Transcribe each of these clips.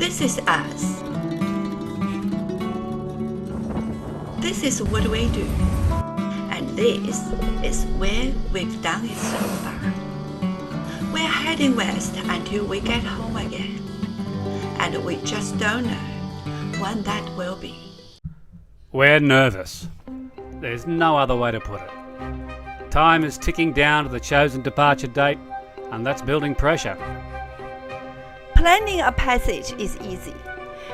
This is us. This is what we do. And this is where we've done it so far. We're heading west until we get home again. And we just don't know when that will be. We're nervous. There's no other way to put it. Time is ticking down to the chosen departure date, and that's building pressure. Planning a passage is easy.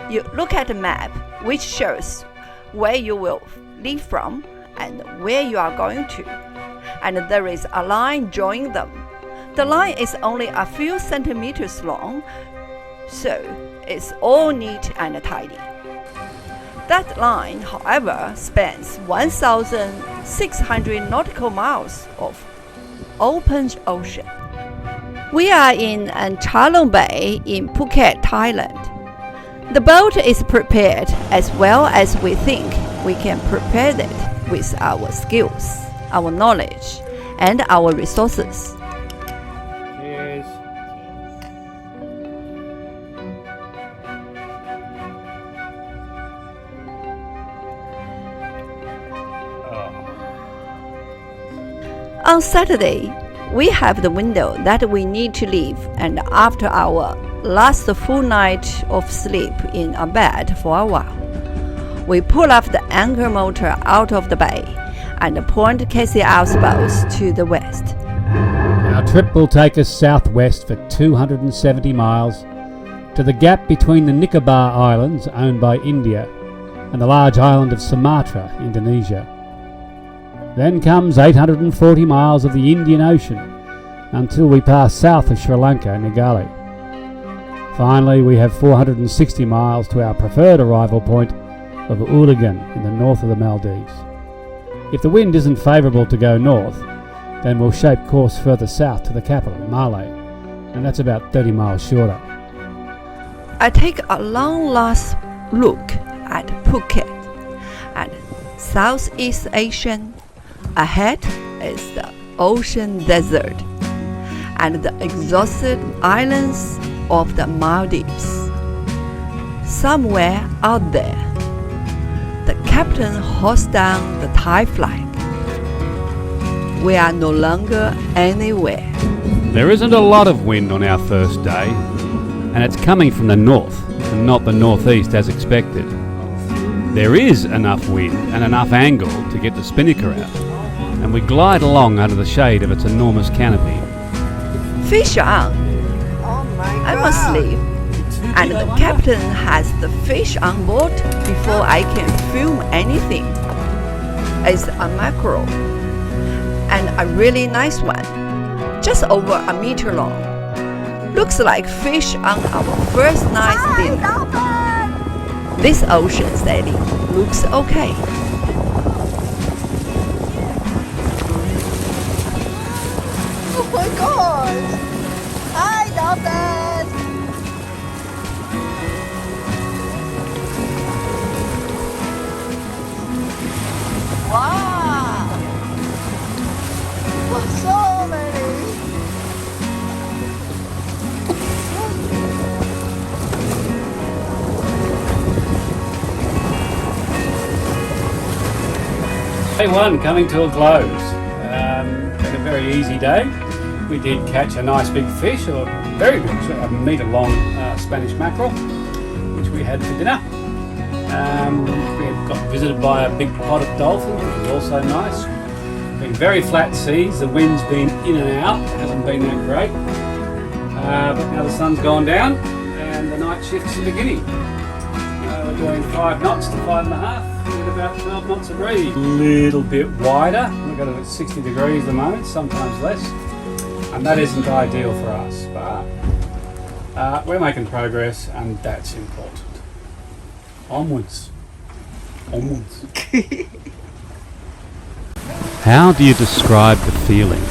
You look at a map which shows where you will leave from and where you are going to, and there is a line joining them. The line is only a few centimeters long, so it's all neat and tidy. That line, however, spans 1,600 nautical miles of open ocean. We are in Chalong Bay in Phuket, Thailand. The boat is prepared as well as we think we can prepare it with our skills, our knowledge, and our resources. Cheers. On Saturday, we have the window that we need to leave, and after our last full night of sleep in a bed for a while, we pull off the anchor motor out of the bay and point CathayOz boats to the west. Our trip will take us southwest for 270 miles to the gap between the Nicobar Islands, owned by India, and the large island of Sumatra, Indonesia. Then comes 840 miles of the Indian Ocean until we pass south of Sri Lanka and Ngali. Finally, we have 460 miles to our preferred arrival point of Ulagan in the north of the Maldives. If the wind isn't favourable to go north, then we'll shape course further south to the capital, Malé, and that's about 30 miles shorter. I take a long last look at Phuket and Southeast Asian. Ahead is the ocean desert and the exhausted islands of the Maldives. Somewhere out there, the captain hoists down the Thai flag. We are no longer anywhere. There isn't a lot of wind on our first day, and it's coming from the north and not the northeast as expected. There is enough wind and enough angle to get the spinnaker out, and we glide along under the shade of its enormous canopy. Fish on. I'm asleep, and the captain has the fish on board before I can film anything. It's a mackerel, and a really nice one, just over a meter long. Looks like fish on our first night's dinner. This ocean sailing looks okay. Oh my gosh! Hi, dolphin! Wow! Wow, so many! Day one coming to a close. Been a very easy day. We did catch a nice big fish, or very big, a metre long Spanish mackerel, which we had for dinner. We got visited by a big pod of dolphins, which was also nice. Been very flat seas, the wind's been in and out, it hasn't been that great. But now the sun's gone down and the night shift's beginning. We're doing 5 knots to 5.5 with about 12 knots of breeze. A little bit wider, we've got it at 60 degrees at the moment, sometimes less. And that isn't ideal for us, but we're making progress, and that's important. Onwards. Onwards. How do you describe the feeling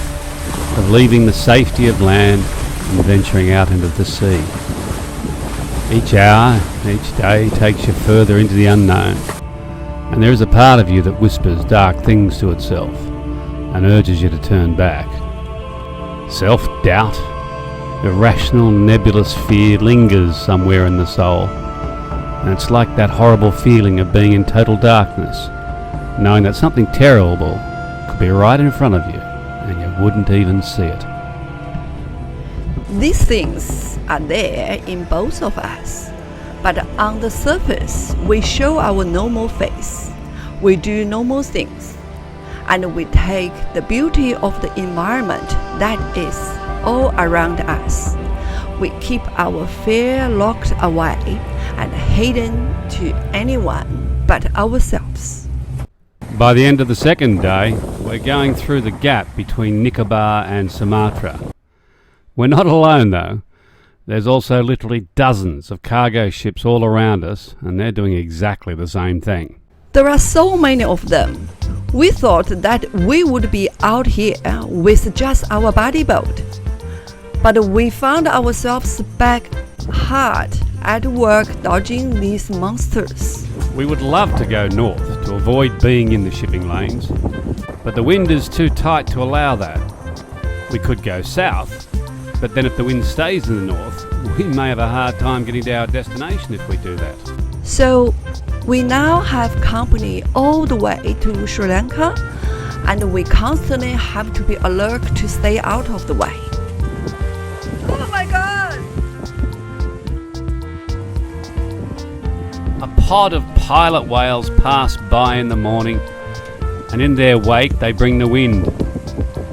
of leaving the safety of land and venturing out into the sea? Each hour, each day takes you further into the unknown, and there is a part of you that whispers dark things to itself and urges you to turn back. Self-doubt, irrational, nebulous fear lingers somewhere in the soul. And it's like that horrible feeling of being in total darkness, knowing that something terrible could be right in front of you and you wouldn't even see it. These things are there in both of us, but on the surface, we show our normal face. We do normal things, and we take the beauty of the environment that is all around us. We keep our fear locked away and hidden to anyone but ourselves. By the end of the second day, we're going through the gap between Nicobar and Sumatra. We're not alone though. There's also literally dozens of cargo ships all around us, and they're doing exactly the same thing. There are so many of them. We thought that we would be out here with just our buddy boat. But we found ourselves back hard at work dodging these monsters. We would love to go north to avoid being in the shipping lanes, but the wind is too tight to allow that. We could go south, but then if the wind stays in the north, we may have a hard time getting to our destination if we do that. So we now have company all the way to Sri Lanka, and we constantly have to be alert to stay out of the way. Oh my God! A pod of pilot whales pass by in the morning, and in their wake they bring the wind.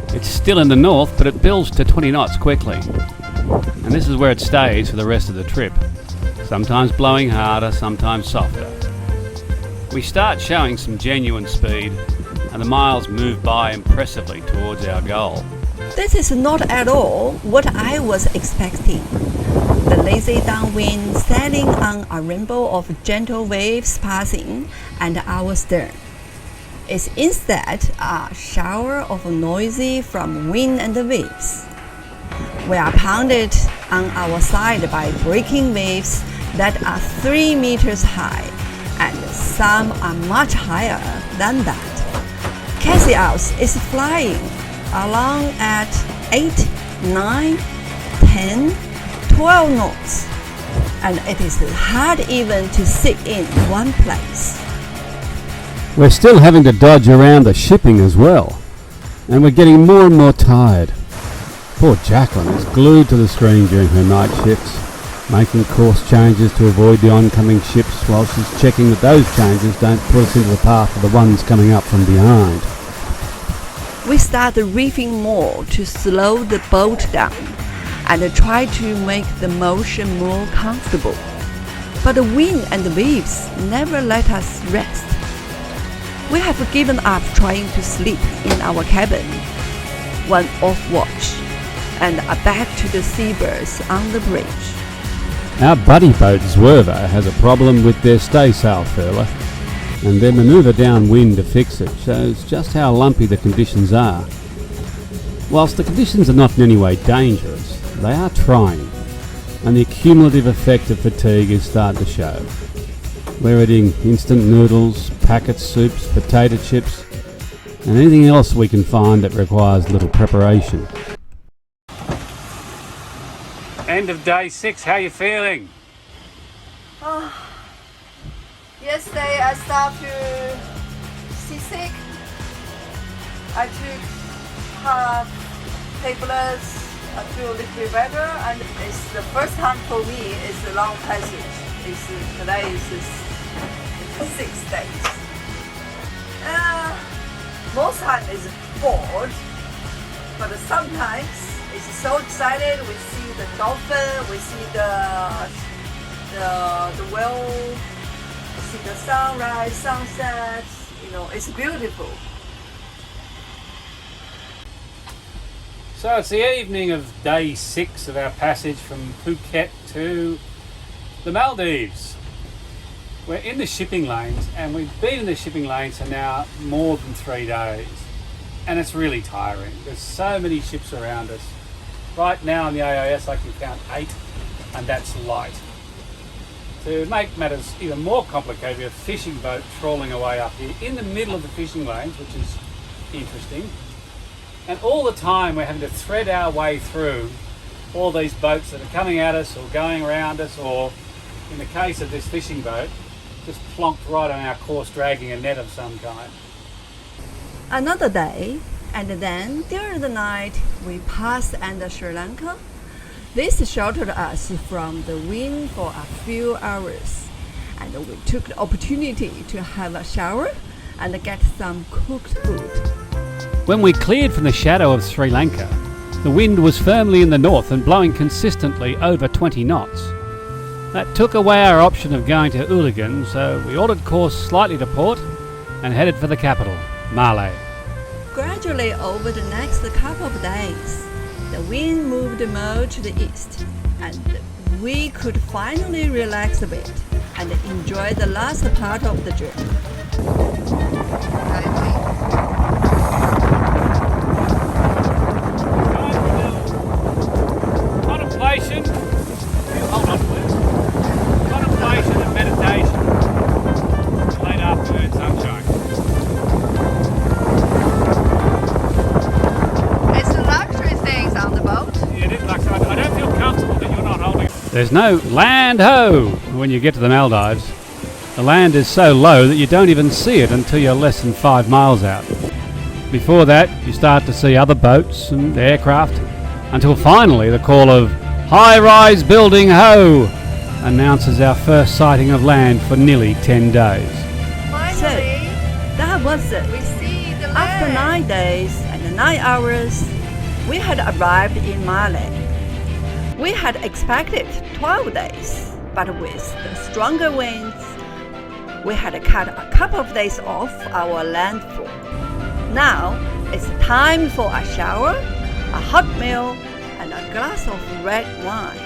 It's still in the north, but it builds to 20 knots quickly. And this is where it stays for the rest of the trip, sometimes blowing harder, sometimes softer. We start showing some genuine speed, and the miles move by impressively towards our goal. This is not at all what I was expecting. The lazy downwind sailing on a rainbow of gentle waves passing and our stern. It's instead a shower of noisy from wind and waves. We are pounded on our side by breaking waves that are 3 meters high, and some are much higher than that. CathayOz is flying along at 8, 9, 10, 12 knots, and it is hard even to sit in one place. We're still having to dodge around the shipping as well, and we're getting more and more tired. Poor Jacqueline is glued to the screen during her night shifts, making course changes to avoid the oncoming ships while she's checking that those changes don't put us into the path of the ones coming up from behind. We started reefing more to slow the boat down and try to make the motion more comfortable. But the wind and the waves never let us rest. We have given up trying to sleep in our cabin, one off watch, and are back to the seabirds on the bridge. Our buddy boat Zwerver has a problem with their staysail furler, and their manoeuvre downwind to fix it shows just how lumpy the conditions are. Whilst the conditions are not in any way dangerous, they are trying, and the cumulative effect of fatigue is starting to show. We're eating instant noodles, packet soups, potato chips, and anything else we can find that requires little preparation. End of day 6, how are you feeling? Yesterday I started to seasick. I took half tablets. I feel a little bit better, and it's the first time for me. It's a long passage. Today is 6 days. Most time is bored, but sometimes it's so excited. We see the dolphin, we see the whale, we see the sunrise, sunset. It's beautiful. So it's the evening of day 6 of our passage from Phuket to the Maldives. We're in the shipping lanes, and we've been in the shipping lanes for now more than 3 days, and it's really tiring. There's so many ships around us. Right now on the AIS I can count 8, and that's light. To make matters even more complicated, we have a fishing boat trawling away up here in the middle of the fishing lanes, which is interesting. And all the time we're having to thread our way through all these boats that are coming at us or going around us, or in the case of this fishing boat, just plonked right on our course, dragging a net of some kind. Another day, and then during the night we passed under Sri Lanka. This sheltered us from the wind for a few hours, and we took the opportunity to have a shower and get some cooked food. When we cleared from the shadow of Sri Lanka, the wind was firmly in the north and blowing consistently over 20 knots. That took away our option of going to Uligan, so we altered course slightly to port and headed for the capital, Malé. Gradually over the next couple of days, the wind moved more to the east, and we could finally relax a bit and enjoy the last part of the trip. Contemplation, hold on please. Contemplation and meditation. Late afternoon sunshine. It's the luxury things on the boat. Yeah, it is luxury. I don't feel comfortable that you're not holding. There's no land ho when you get to the Maldives. The land is so low that you don't even see it until you're less than 5 miles out. Before that, you start to see other boats and aircraft, until finally the call of "High-rise building ho!" announces our first sighting of land for nearly 10 days. Finally, That was it. we see the land. After 9 days and 9 hours, we had arrived in Malé. We had expected 12 days, but with the stronger winds, we had cut a couple of days off our landfall. Now it's time for a shower, a hot meal, and a glass of red wine.